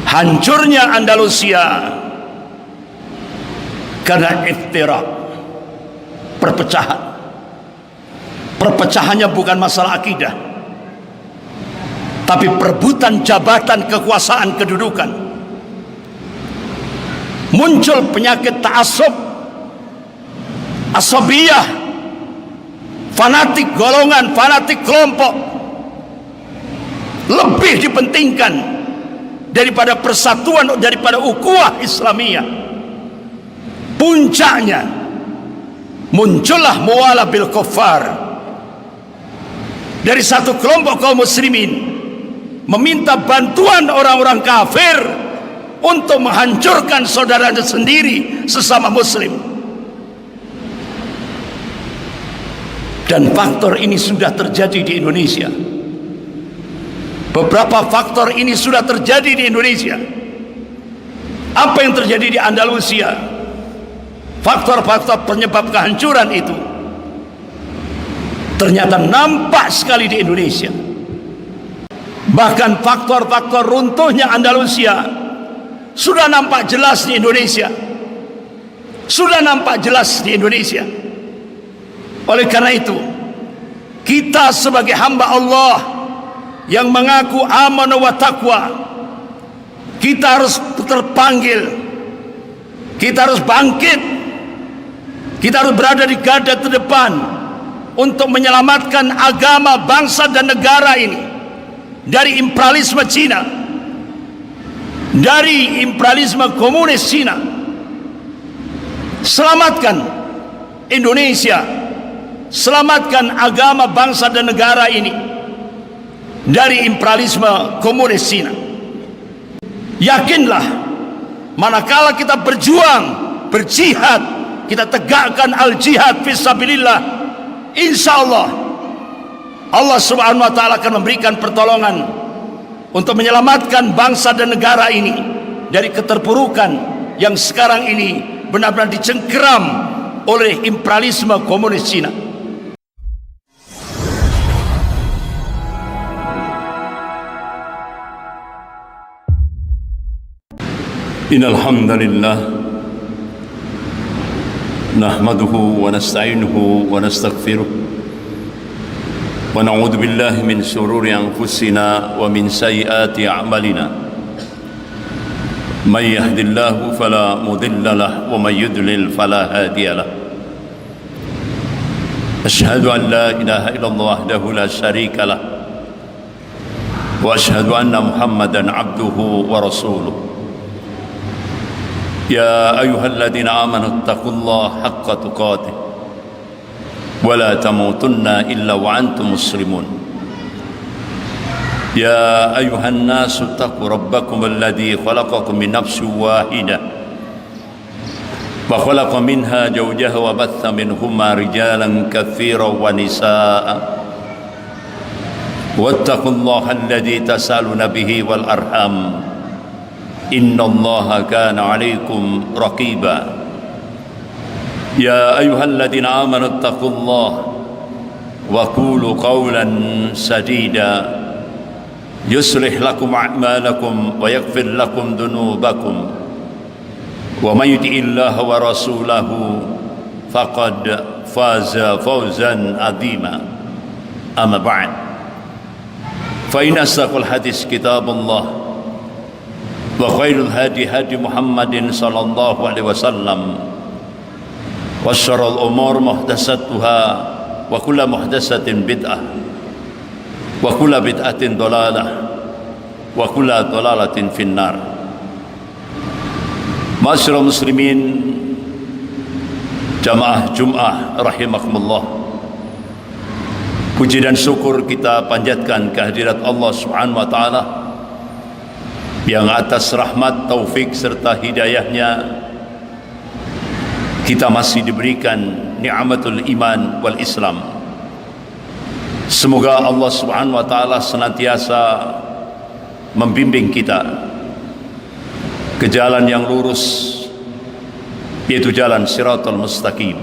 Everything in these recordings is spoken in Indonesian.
Hancurnya Andalusia karena iftirak, perpecahan. Perpecahannya bukan masalah akidah, tapi perebutan jabatan, kekuasaan, kedudukan. Muncul penyakit ta'assub, asabiyah, fanatik golongan, fanatik kelompok lebih dipentingkan daripada persatuan, daripada ukhuwah Islamiyah. Puncaknya muncullah muwalah bil kuffar. Dari satu kelompok kaum muslimin meminta bantuan orang-orang kafir untuk menghancurkan saudaranya sendiri sesama muslim. Dan faktor ini sudah terjadi di Indonesia. Beberapa faktor ini sudah terjadi di Indonesia. Apa yang terjadi di Andalusia? Faktor-faktor penyebab kehancuran itu ternyata nampak sekali di Indonesia. Bahkan faktor-faktor runtuhnya Andalusia sudah nampak jelas di Indonesia. Sudah nampak jelas di Indonesia. Oleh karena itu, kita sebagai hamba Allah yang mengaku amanah wa taqwa, kita harus terpanggil, kita harus bangkit, kita harus berada di garda terdepan untuk menyelamatkan agama, bangsa dan negara ini dari imperialisme Cina, dari imperialisme komunis Cina. Selamatkan Indonesia, selamatkan agama, bangsa dan negara ini dari imperialisme komunis Cina. Yakinlah, manakala kita berjuang, berjihad, kita tegakkan al-jihad fisabilillah, insya Allah Allah subhanahu wa ta'ala akan memberikan pertolongan untuk menyelamatkan bangsa dan negara ini dari keterpurukan yang sekarang ini benar-benar dicengkeram oleh imperialisme komunis Cina. Innal hamdalillah nahmaduhu wa nasta'inuhu wa nastaghfiruh wa na'udzu billahi min shururi anfusina wa min sayyiati a'malina. May yahdihillahu fala mudilla lahu wa may yudlil fala hadiya lahu. Asyhadu an la ilaha illallah wahdahu la syarika lahu wa asyhadu anna Muhammadan 'abduhu wa rasuluh. يا أيها الذين آمنوا اتقوا الله حق تقاته ولا تموتن إلا وأنتم مسلمون. يا أيها الناس اتقوا ربكم الذي خلقكم من نفس واحدة وخلق منها زوجها وبث منهما رجالا كثيرا ونساء واتقوا الله الذي تسألون به والأرحام إن الله كان عليكم رقيبا. يا أيها الذين آمنوا اتقوا الله وقولوا قولا سديدا يصلح لكم أعمالكم ويغفر لكم ذنوبكم ومن يطع الله ورسوله فقد فاز فوزا عظيما. أما بعد فإن أصدق الحديث كتاب الله وخير الهدي هدي محمد صلى الله عليه وسلم وشر الأمور محدثاتها وكل محدثة بدعة وكل بدعة ضلالة وكل ضلالة في النار. Ma'asyiral muslimin jamaah Jum'ah rahimakumullah, puji dan syukur kita panjatkan kehadirat Allah Subhanahu wa taala yang atas rahmat, taufik serta hidayahnya kita masih diberikan ni'matul iman wal Islam. Semoga Allah Subhanahu wa taala senantiasa membimbing kita ke jalan yang lurus, yaitu jalan Shiratal Mustaqim.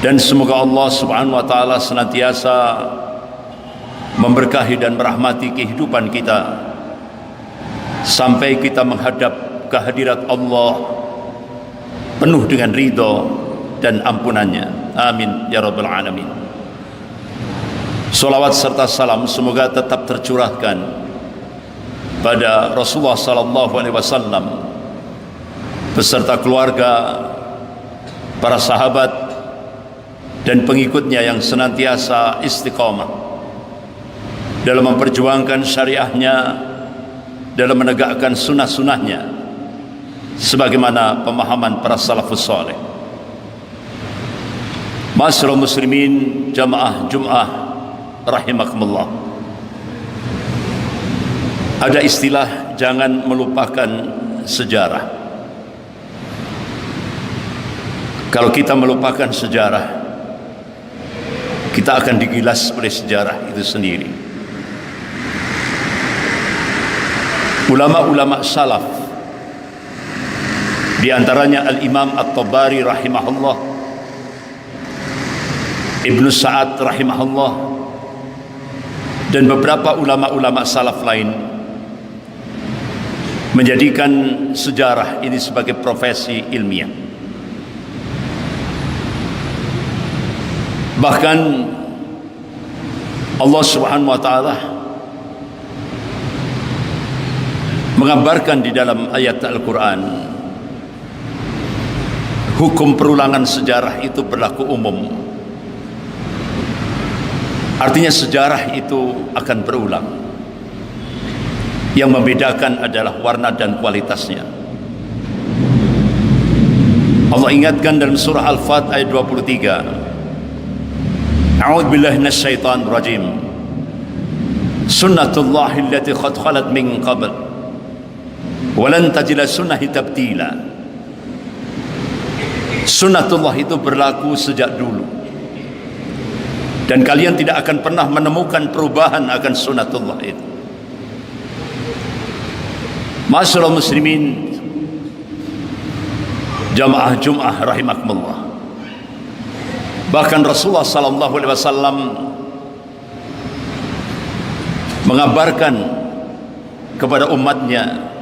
Dan semoga Allah Subhanahu wa taala senantiasa memberkahi dan merahmati kehidupan kita sampai kita menghadap kehadirat Allah penuh dengan ridho dan ampunannya. Amin ya rabbal alamin. Salawat serta salam semoga tetap tercurahkan pada Rasulullah sallallahu alaihi wasallam beserta keluarga, para sahabat dan pengikutnya yang senantiasa istiqamah dalam memperjuangkan syariahnya, dalam menegakkan sunnah-sunnahnya sebagaimana pemahaman para salafus saleh. Ma'asyiral muslimin, jamaah Jum'ah rahimakumullah. Ada istilah jangan melupakan sejarah. Kalau kita melupakan sejarah, kita akan digilas oleh sejarah itu sendiri. Ulama-ulama salaf, di antaranya Al-Imam At-Tabari rahimahullah, Ibnu Sa'ad rahimahullah, dan beberapa ulama-ulama salaf lain menjadikan sejarah ini sebagai profesi ilmiah. Bahkan Allah Subhanahu wa taala mengabarkan di dalam ayat Al-Quran, hukum perulangan sejarah itu berlaku umum. Artinya sejarah itu akan berulang. Yang membedakan adalah warna dan kualitasnya. Allah ingatkan dalam surah Al-Fat ayat 23, A'udzu billahi minasyaitonir rajim. Sunnatullahi allati qad khalat min qabl wa lan tajida sunnahi tabdila. Sunnatullah itu berlaku sejak dulu, dan kalian tidak akan pernah menemukan perubahan akan sunnatullah itu. Ma'asyiral muslimin, jamaah Jum'ah rahimakumullah. Bahkan Rasulullah sallallahu alaihi wasallam mengabarkan kepada umatnya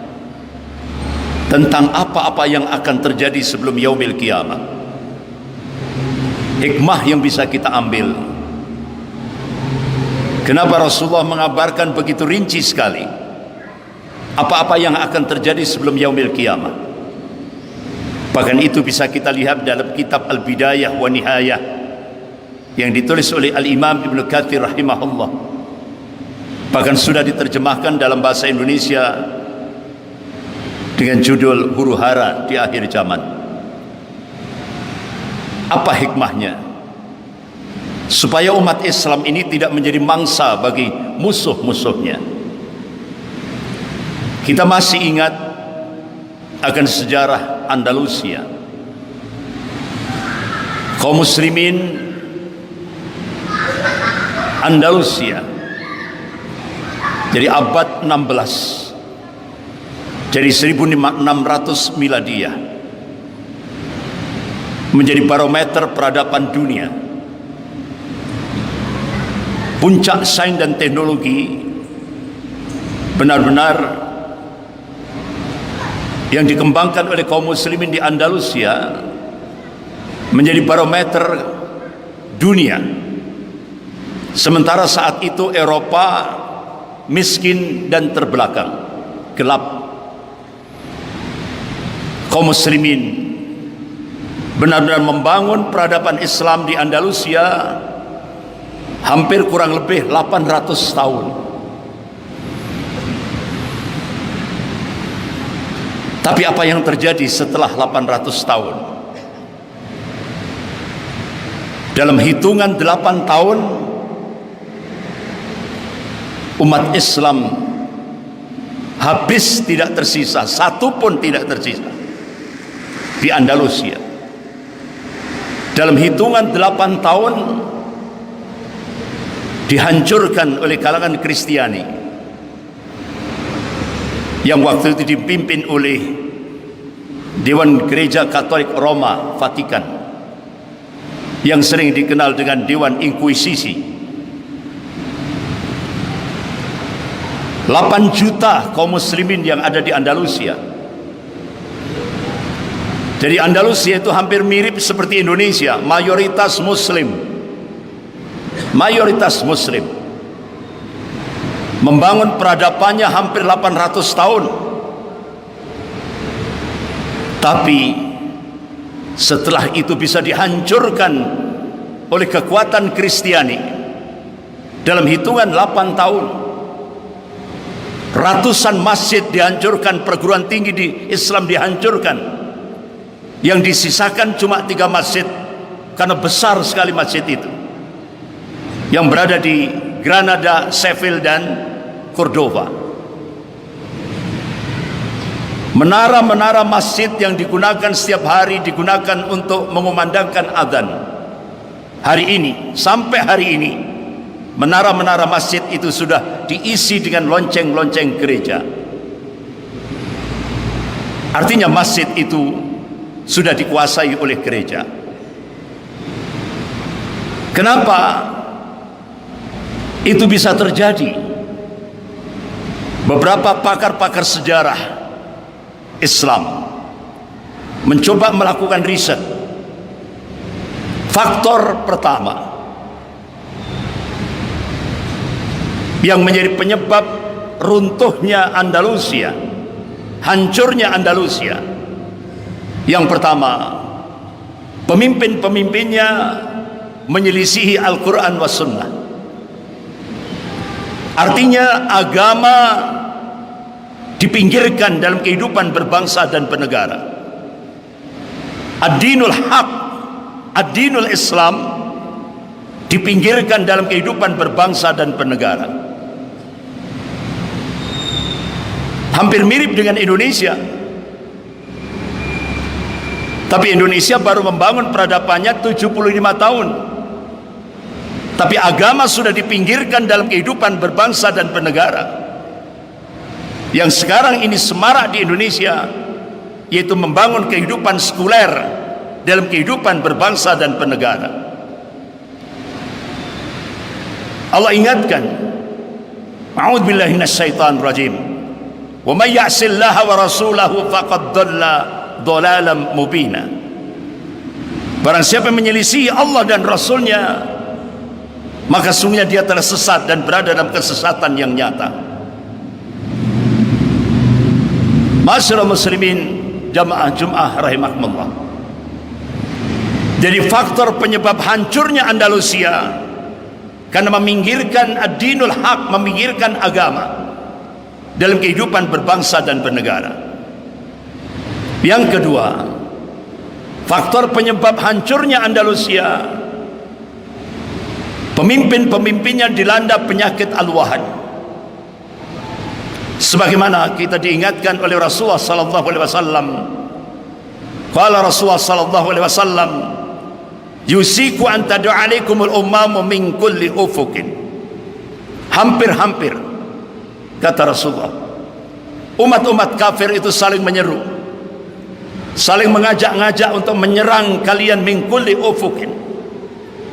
tentang apa-apa yang akan terjadi sebelum yaumil qiyamah. Hikmah yang bisa kita ambil. Kenapa Rasulullah mengabarkan begitu rinci sekali apa-apa yang akan terjadi sebelum yaumil qiyamah? Bahkan itu bisa kita lihat dalam kitab Al-Bidayah wa Nihayah yang ditulis oleh Al-Imam Ibnu Katsir rahimahullah. Bahkan sudah diterjemahkan dalam bahasa Indonesia dengan judul Huru Hara di Akhir Zaman. Apa hikmahnya? Supaya umat Islam ini tidak menjadi mangsa bagi musuh-musuhnya. Kita masih ingat akan sejarah Andalusia. Kaum muslimin Andalusia jadi abad 16, jadi 1600 miladiyah, menjadi barometer peradaban dunia. Puncak sains dan teknologi benar-benar yang dikembangkan oleh kaum muslimin di Andalusia menjadi barometer dunia. Sementara saat itu Eropa miskin dan terbelakang, gelap. Kaum muslimin benar-benar membangun peradaban Islam di Andalusia hampir kurang lebih 800 tahun. Tapi apa yang terjadi setelah 800 tahun? Dalam hitungan 8 tahun, umat Islam habis, tidak tersisa, satu pun tidak tersisa di Andalusia. Dalam hitungan 8 tahun dihancurkan oleh kalangan Kristiani yang waktu itu dipimpin oleh Dewan Gereja Katolik Roma Vatikan, yang sering dikenal dengan Dewan Inkuisisi. 8 juta kaum muslimin yang ada di Andalusia. Jadi Andalusia itu hampir mirip seperti Indonesia, mayoritas muslim. Mayoritas muslim. Membangun peradabannya hampir 800 tahun. Tapi setelah itu bisa dihancurkan oleh kekuatan Kristiani dalam hitungan 8 tahun. Ratusan masjid dihancurkan, perguruan tinggi di Islam dihancurkan. Yang disisakan cuma 3 masjid, karena besar sekali masjid itu, yang berada di Granada, Seville, dan Cordova. Menara-menara masjid yang digunakan setiap hari digunakan untuk mengumandangkan adzan. Hari ini, sampai hari ini, menara-menara masjid itu sudah diisi dengan lonceng-lonceng gereja. Artinya masjid itu sudah dikuasai oleh gereja. Kenapa itu bisa terjadi? Beberapa pakar-pakar sejarah Islam mencoba melakukan riset. Faktor pertama yang menjadi penyebab runtuhnya Andalusia, hancurnya Andalusia, yang pertama, pemimpin-pemimpinnya menyelisihi Al-Quran was Sunnah. Artinya agama dipinggirkan dalam kehidupan berbangsa dan bernegara. Ad-dinul haq, ad-dinul Islam dipinggirkan dalam kehidupan berbangsa dan bernegara. Hampir mirip dengan Indonesia. Tapi Indonesia baru membangun peradabannya 75 tahun. Tapi agama sudah dipinggirkan dalam kehidupan berbangsa dan bernegara. Yang sekarang ini semarak di Indonesia, yaitu membangun kehidupan sekuler dalam kehidupan berbangsa dan bernegara. Allah ingatkan, A'udzubillahi minasyaitonir rajim. Wa may ya'sillaha wa rasulahu faqad dhalla dhalalan mubina. Barang siapa yang menyelisihi Allah dan Rasulnya, maka sungguhnya dia telah sesat dan berada dalam kesesatan yang nyata. Masyaallah muslimin jamaah Jum'ah rahimakumullah. Jadi faktor penyebab hancurnya Andalusia karena meminggirkan ad-dinul haq, meminggirkan agama dalam kehidupan berbangsa dan bernegara. Yang kedua, faktor penyebab hancurnya Andalusia, pemimpin-pemimpinnya dilanda penyakit al-wahan. Sebagaimana kita diingatkan oleh Rasulullah sallallahu alaihi wasallam. Qala Rasulullah sallallahu alaihi wasallam, yusiku an tad'u alaikumul ummamu min kulli ufuqin. Hampir-hampir kata Rasulullah, umat-umat kafir itu saling menyeru, saling mengajak-ngajak untuk menyerang kalian min kulli ufuqin,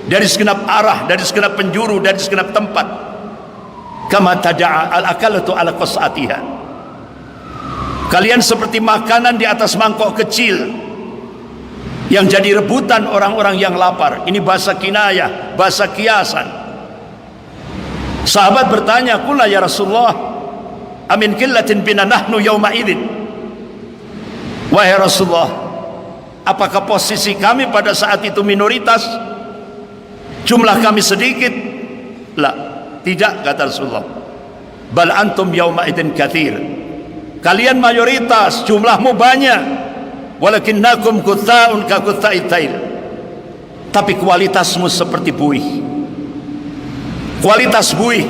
dari segenap arah, dari segenap penjuru, dari segenap tempat. Kama tada'a al-akalatu ala qas'atiha. Kalian seperti makanan di atas mangkok kecil yang jadi rebutan orang-orang yang lapar. Ini bahasa kinayah, bahasa kiasan. Sahabat bertanya, "Qulna ya Rasulullah, amin qillatin bina nahnu yawma idzin." Wahai Rasulullah, apakah posisi kami pada saat itu minoritas? Jumlah kami sedikit? La, tidak, kata Rasulullah. Bal antum yawma idzin katsir. Kalian mayoritas, jumlahmu banyak. Walakinnakum kutsa'un ka kutsa'it tail. Tapi kualitasmu seperti buih. Kualitas buih.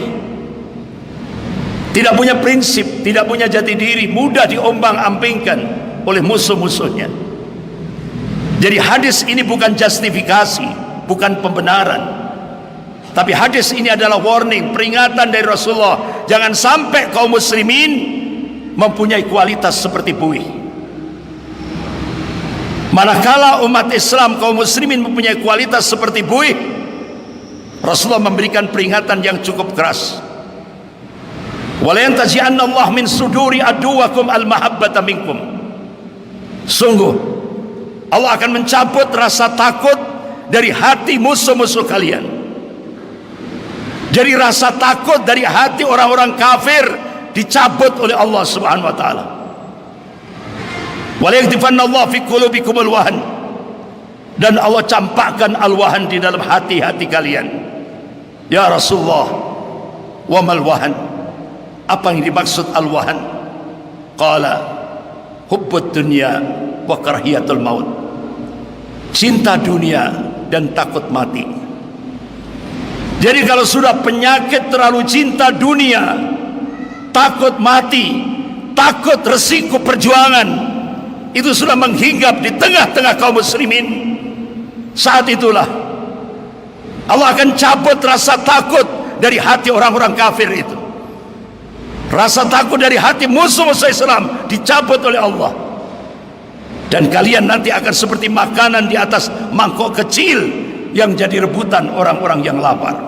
Tidak punya prinsip, tidak punya jati diri, mudah diombang-ambingkan oleh musuh-musuhnya. Jadi hadis ini bukan justifikasi, bukan pembenaran. Tapi hadis ini adalah warning, peringatan dari Rasulullah. Jangan sampai kaum muslimin mempunyai kualitas seperti buih. Manakala umat Islam, kaum muslimin mempunyai kualitas seperti buih, Rasulullah memberikan peringatan yang cukup keras. Wala yantazi'anna Allah min suduri aduwakum al-mahabbata minkum. Sungguh Allah akan mencabut rasa takut dari hati musuh-musuh kalian. Jadi rasa takut dari hati orang-orang kafir dicabut oleh Allah Subhanahu wa taala. Wala yaktifanna Allah fi qulubikumul wahn. Dan Allah campakkan al-wahan di dalam hati-hati kalian. Ya Rasulullah, wa mal wahan? Apa yang dimaksud al-wahan? Qala hubbud dunya wa karahiyatul maut. Cinta dunia dan takut mati. Jadi kalau sudah penyakit terlalu cinta dunia, takut mati, takut resiko perjuangan, itu sudah menghinggap di tengah-tengah kaum muslimin, saat itulah Allah akan cabut rasa takut dari hati orang-orang kafir itu. Rasa takut dari hati musuh-musuh Islam dicabut oleh Allah. Dan kalian nanti akan seperti makanan di atas mangkok kecil yang jadi rebutan orang-orang yang lapar.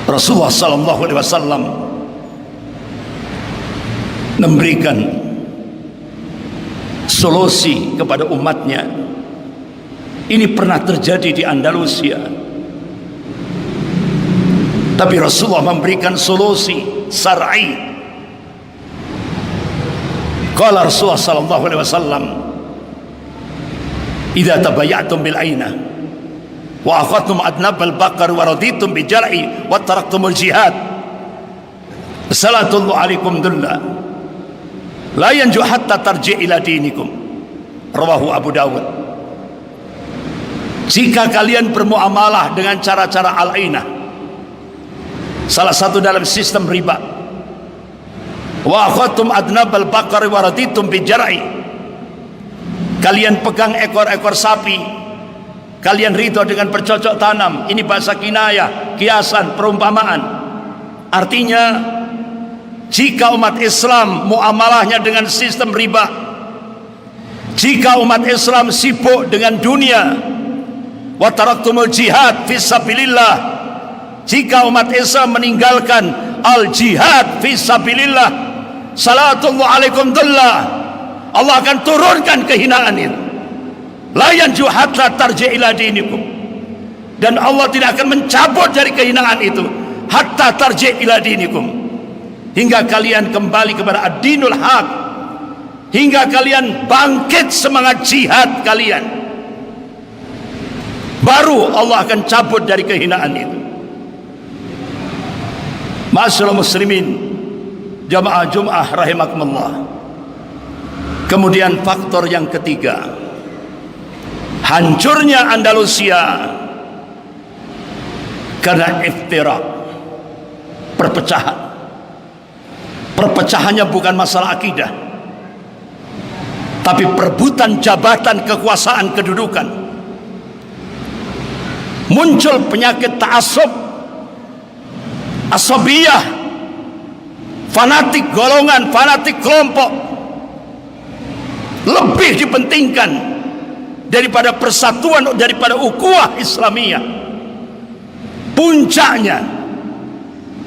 Rasulullah sallallahu alaihi wasallam memberikan solusi kepada umatnya. Ini pernah terjadi di Andalusia. Tapi Rasulullah memberikan solusi syar'i. Qala Rasulullah sallallahu alaihi wasallam, "Idza tabayatum bil aina wa akhadtum adnab al baqar wa raditum bi jar'i wa taraktumul jihad, sallallahu alaikum dulla la yanju hatta tarji' ila dinikum." Rawahu Abu Dawud. Jika kalian bermuamalah dengan cara-cara al-ainah, salah satu dalam sistem riba, wa akhadtum adnabal baqari wa raditum bi jar'i, kalian pegang ekor-ekor sapi, kalian ridho dengan bercocok tanam. Ini bahasa kinayah, kiasan, perumpamaan. Artinya jika umat Islam muamalahnya dengan sistem riba, jika umat Islam sibuk dengan dunia, wa taraktumul jihad fisabilillah, jika umat Islam meninggalkan al-jihad fisabilillah, salatullah alaikum dullah, Allah akan turunkan kehinaan itu. La yanju hatta tarji' ila dinikum. Dan Allah tidak akan mencabut dari kehinaan itu hatta tarji' ila dinikum, hingga kalian kembali kepada ad-dinul haq, hingga kalian bangkit semangat jihad kalian. Baru Allah akan cabut dari kehinaan itu. Ma'asyiral muslimin, jamaah Jum'ah rahimakumullah. Kemudian faktor yang ketiga, hancurnya Andalusia karena iftirak, perpecahan. Perpecahannya bukan masalah akidah, tapi perebutan jabatan, kekuasaan, kedudukan. Muncul penyakit ta'assub, asabiyah, fanatik golongan, fanatik kelompok lebih dipentingkan daripada persatuan, daripada ukhuwah Islamiyah. Puncaknya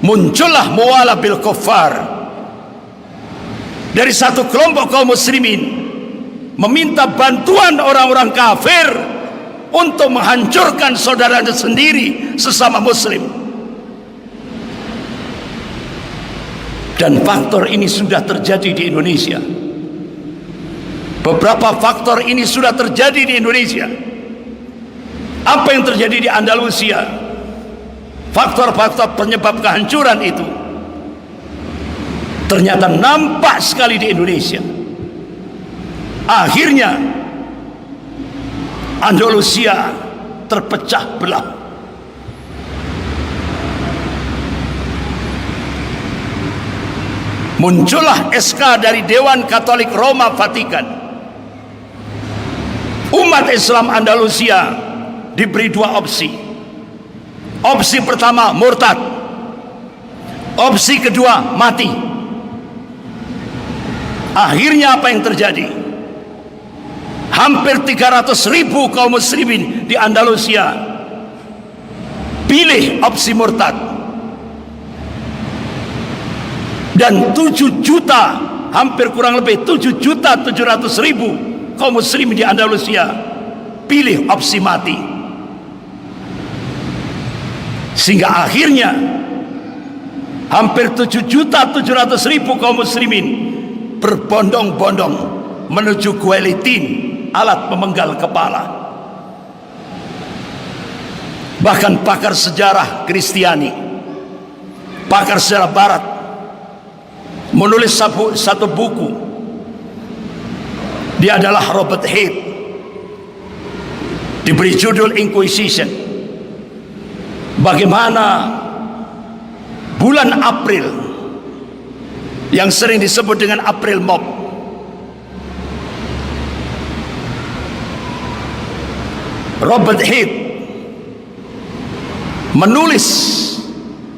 muncullah muwalah bil kuffar, dari satu kelompok kaum muslimin meminta bantuan orang-orang kafir untuk menghancurkan saudaranya sendiri sesama muslim. Dan faktor ini sudah terjadi di Indonesia. Beberapa faktor ini sudah terjadi di Indonesia. Apa yang terjadi di Andalusia? Faktor-faktor penyebab kehancuran itu ternyata nampak sekali di Indonesia. Akhirnya Andalusia terpecah belah. Muncullah SK dari Dewan Katolik Roma Vatikan. Umat Islam Andalusia diberi dua opsi. Opsi pertama murtad, opsi kedua mati. Akhirnya apa yang terjadi? Hampir 300.000 kaum muslimin di Andalusia pilih opsi murtad. Dan 7 juta, hampir kurang lebih 7.700.000 kaum muslimin di Andalusia pilih opsi mati. Sehingga akhirnya hampir 7.700.000 kaum muslimin berbondong-bondong menuju guillotine, alat pemenggal kepala. Bahkan pakar sejarah Kristiani, pakar sejarah barat, menulis satu buku. Dia adalah Robert Haight, diberi judul Inquisition. Bagaimana bulan April, yang sering disebut dengan April Mob, Robert Haight menulis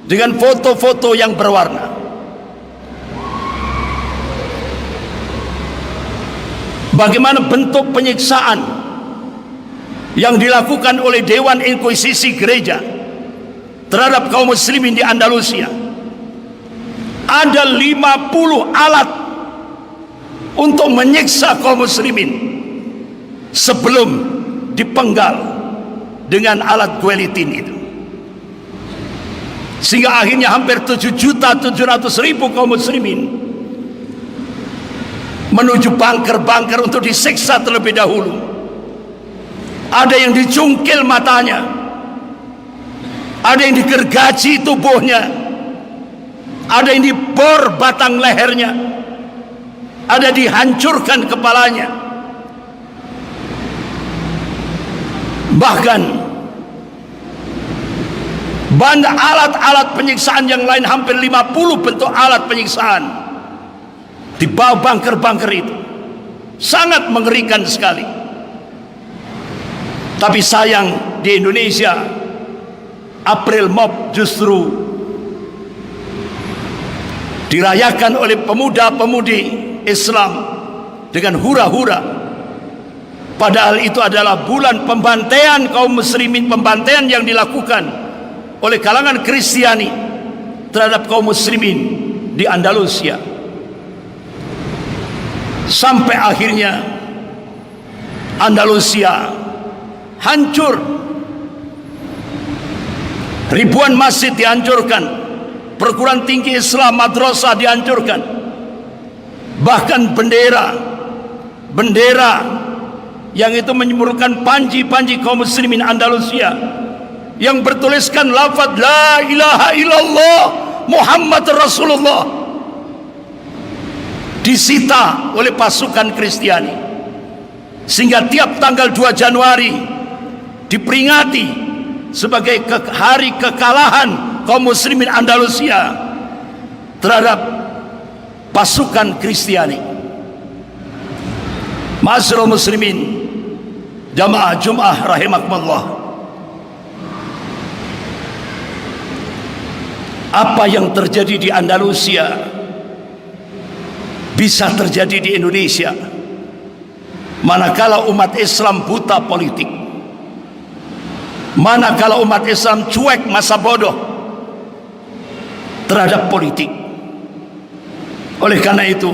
dengan foto-foto yang berwarna bagaimana bentuk penyiksaan yang dilakukan oleh Dewan Inkuisisi Gereja terhadap kaum muslimin di Andalusia. Ada 50 alat untuk menyiksa kaum muslimin sebelum dipenggal dengan alat guillotine itu. Sehingga akhirnya hampir 7.700.000 kaum muslimin menuju bunker-bunker untuk disiksa terlebih dahulu. Ada yang dicungkil matanya, ada yang digergaji tubuhnya, ada yang dibor batang lehernya, ada dihancurkan kepalanya. Bahkan banyak alat-alat penyiksaan yang lain, hampir 50 bentuk alat penyiksaan di bawah bunker-bunker itu. Sangat mengerikan sekali. Tapi sayang, di Indonesia April Mob justru dirayakan oleh pemuda-pemudi Islam dengan hura-hura. Padahal itu adalah bulan pembantaian kaum muslimin, pembantaian yang dilakukan oleh kalangan Kristiani terhadap kaum muslimin di Andalusia. Sampai akhirnya Andalusia hancur. Ribuan masjid dihancurkan, perguruan tinggi Islam, madrasah dihancurkan. Bahkan bendera yang itu menyemburkan panji-panji kaum muslimin Andalusia yang bertuliskan lafaz la ilaha illallah Muhammad Rasulullah disita oleh pasukan Kristiani. Sehingga tiap tanggal 2 Januari diperingati sebagai hari kekalahan kaum muslimin Andalusia terhadap pasukan Kristiani. Ma'asyiral muslimin, jamaah Jumat rahimakumullah. Apa yang terjadi di Andalusia bisa terjadi di Indonesia manakala umat Islam buta politik, manakala umat Islam cuek, masa bodoh terhadap politik. Oleh karena itu,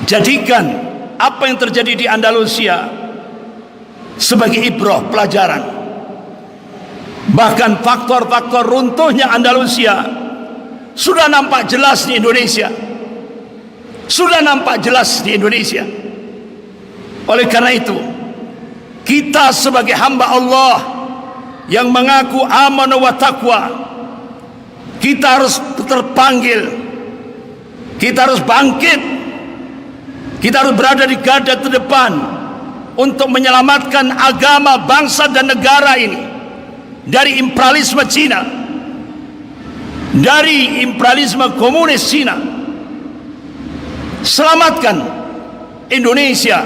jadikan apa yang terjadi di Andalusia sebagai ibrah, pelajaran. Bahkan faktor-faktor runtuhnya Andalusia sudah nampak jelas di Indonesia. Sudah nampak jelas di Indonesia. Oleh karena itu, kita sebagai hamba Allah yang mengaku amanah wa taqwa, kita harus terpanggil, kita harus bangkit, kita harus berada di garda terdepan untuk menyelamatkan agama, bangsa dan negara ini dari imperialisme Cina, dari imperialisme komunis Cina. Selamatkan Indonesia,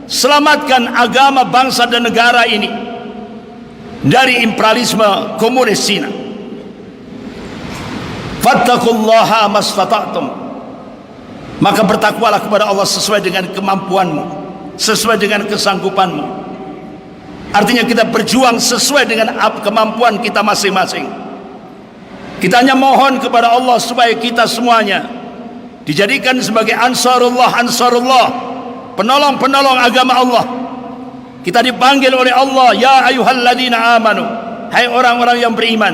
selamatkan agama, bangsa dan negara ini dari imperialisme komunis Cina. Fattaqullaha mastata'tum, maka bertakwalah kepada Allah sesuai dengan kemampuanmu, sesuai dengan kesanggupanmu. Artinya kita berjuang sesuai dengan kemampuan kita masing-masing. Kita hanya mohon kepada Allah supaya kita semuanya dijadikan sebagai ansarullah, penolong-penolong agama Allah. Kita dipanggil oleh Allah, ya ayyuhalladzina amanu, hai orang-orang yang beriman,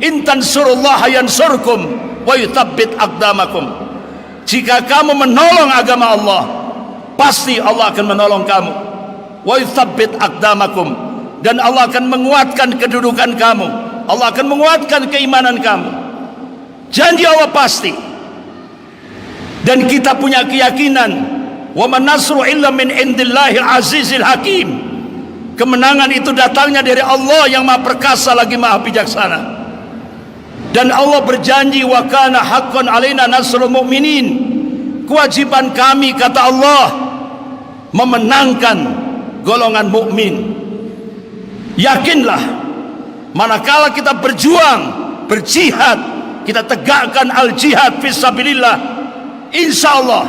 in tansurullaha yansurkum wa yuthabbit aqdamakum. Jika kamu menolong agama Allah, pasti Allah akan menolong kamu. Wa yuthabbit aqdamakum, dan Allah akan menguatkan kedudukan kamu. Allah akan menguatkan keimanan kamu. Janji Allah pasti. Dan kita punya keyakinan, wa man nasru illa min indillahil azizil hakim. Kemenangan itu datangnya dari Allah yang Maha Perkasa lagi Maha Bijaksana. Dan Allah berjanji, wa kana haqqan alaina nasrul mu'minin. Kewajiban kami, kata Allah, memenangkan golongan mukmin. Yakinlah, manakala kita berjuang, berjihad, kita tegakkan al-jihad fisabilillah, insyaallah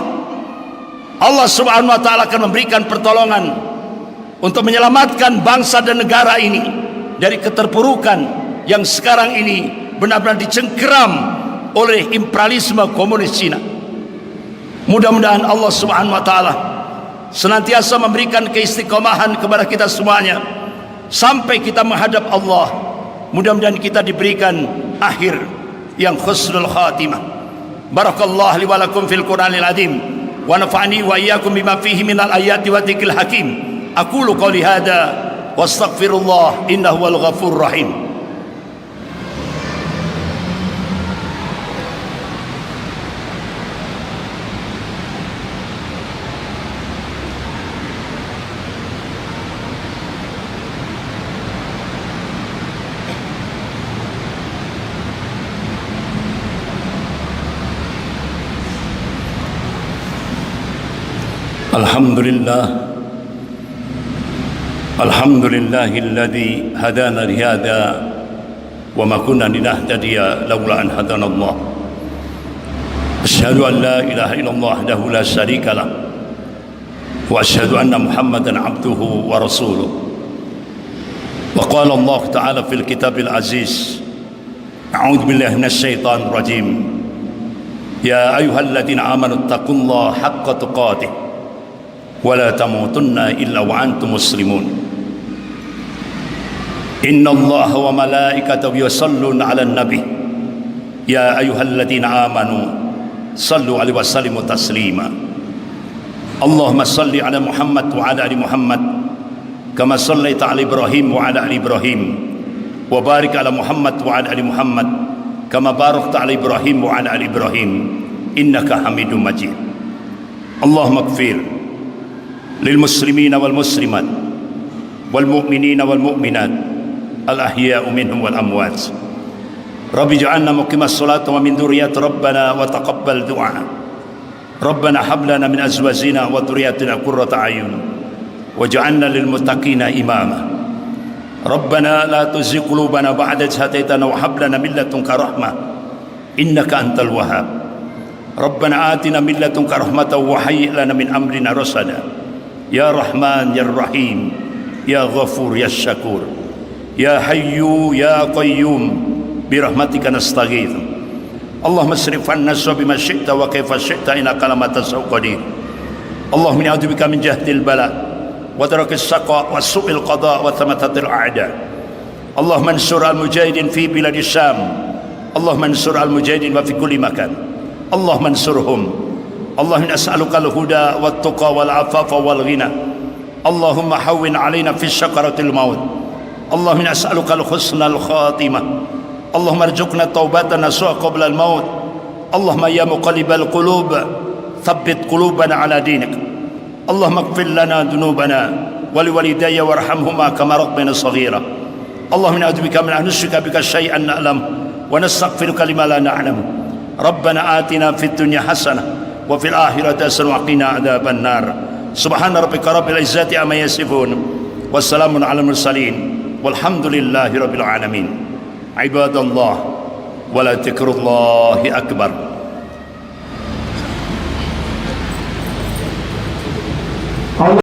Allah subhanahu wa ta'ala akan memberikan pertolongan untuk menyelamatkan bangsa dan negara ini dari keterpurukan yang sekarang ini benar-benar dicengkeram oleh imperialisme komunis Cina. Mudah-mudahan Allah subhanahu wa ta'ala senantiasa memberikan keistiqomahan kepada kita semuanya sampai kita menghadap Allah. Mudah-mudahan kita diberikan akhir yang husnul khatimah. Barakallahu li wa lakum fil Qur'anil azim, wa nafa'ani wa iyyakum bima fihi minal ayati wa dzikril hakim. Aqulu qouli hadza wa astaghfirullah innahu wal ghafurur rahim. Alhamdulillahilladzi hadana lihada wa ma kunna linahtadiya laula an hadana Allah. Asyhadu an la ilaha illallah wahdahu la syarika lah wa asyhadu anna Muhammadan abduhu wa rasuluh. Wa qala Allah ta'ala fil kitabil aziz, a'udzu billahi minasy syaithanir rajim. Ya ayyuhalladzina amanu taqullaha haqqa tuqatih wa la tamutunna illa wa antum muslimun. Inna Allah wa malaikatahu yusalluna 'alan nabi ya ayyuhalladzina amanu sallu 'alaihi wa sallimu taslima. Allahumma salli 'ala Muhammad wa 'ala ali Muhammad kama sallaita 'ala Ibrahim wa 'ala ali Ibrahim wa barik 'ala Muhammad wa 'ala ali Muhammad kama barakta 'ala Ibrahim wa 'ala ali Ibrahim innaka Hamidum Majid. Allahumma ighfir lil muslimina wal muslimat wal mu'minina wal mu'minat al-ahya'u minhum wal amwat. Rabbi ja'alna muqimas salati wa min dzurriyyati rabbana wa taqabbal du'a. Rabbana hab lana min azwajina wa dhurriyyatina qurrata a'yun waj'alna lil muttaqina imama. Rabbana la tuzigh qulubana ba'da idh hadaytana wa hab lana min ladunka rahmah innaka antal wahhab. Rabbana atina min ladunka rahmatan wa hayyi' lana min amrina rasada. Ya Rahman ya Rahim ya Ghafur ya Syakur ya Hayyu ya Qayyum birahmatika nastaghith. Allahumma asrif 'anna bima syi'ta wa kaifa syi'ta innaka la tasau qadir. Allahumma inni a'udzubika min jahdil bala wa darakis saqa wa su'il qada wa thamatatil a'da. Allahumma ansur al-mujahidin fi biladis Syam. Allahumma ansur al-mujahidin wa fi kulli makan. Allahumma ansurhum. Allahumma as'aluka al-huda wat tuqa wal afafa wal ghina. Allahumma hawwin 'alaina fi syakaratil maut. Allahumma as'aluka al-husnal khatimah. Allahumma arzuqna taubatan nasuha qabla al-maut. Allahumma ya muqallibal qulub thabbit qulubana ala dinik. Allahumma ighfir lana dhunubana wa liwalidayya warhamhuma kama rabbayana shaghira. Allahumma a'udzubika min an nushrika bika syai'an na'lam wa nastaghfiruka lima la na'lam. Rabbana atina fid dunya hasanah wa fil akhirati hasanah wa qina adzaban nar. Subhana rabbika rabbil izzati amma yasifun wa salamun alal mursalin walhamdulillahi rabbil alamin. Ibadallah wa la dzikrullahi akbar.